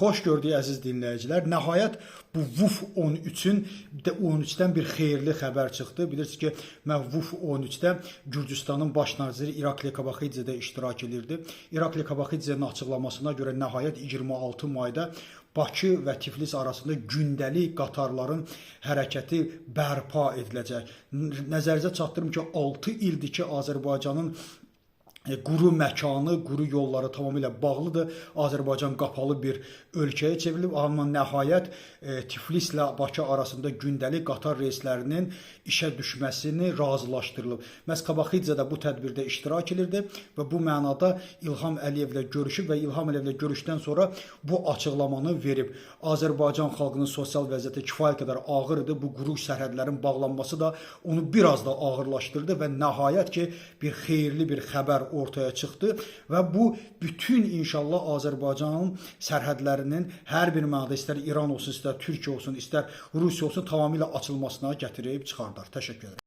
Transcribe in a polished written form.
xoş gördük əziz dinləyicilər. Nəhayət bu VUF 13-ün 13-dən bir xeyirli xəbər çıxdı. Bilirsiniz ki, mən VUF 13-də Gürcüstanın baş naziri İrakli Kabaxidze də iştirak edirdi. İrakli Kabaxidzenin açıqlamasına görə nəhayət 26 mayda Bakı və Tiflis arasında gündəlik qatarların hərəkəti bərpa ediləcək. Nəzərinizə çatdırım ki, 6 ildir ki, Azərbaycanın quru məkanı, quru yolları tamamilə bağlıdır. Azərbaycan qapalı bir ölkəyə çevrilib. Amma nəhayət Tiflislə Bakı arasında gündəlik qatar reyslərinin işə düşməsini razılaşdırılıb. Məhz Kabaxidze də bu tədbirdə iştirak edirdi və bu mənada İlham Əliyevlə görüşüb və İlham Əliyevlə görüşdən sonra bu açıqlamanı verib. Azərbaycan xalqının sosial vəziyyəti kifayət qədər ağır idi. Bu quru sərhədlərin bağlanması da onu biraz da ağırlaşdırdı və nəhayət ki, bir xeyirli bir xəbər ortaya çıxdı və bu bütün inşallah Azərbaycanın sərhədlərinin hər bir mənada istər İran olsun, istər Türkiyə olsun, istər Rusiya olsun tamamilə açılmasına gətirib çıxardar. Təşəkkür ederim.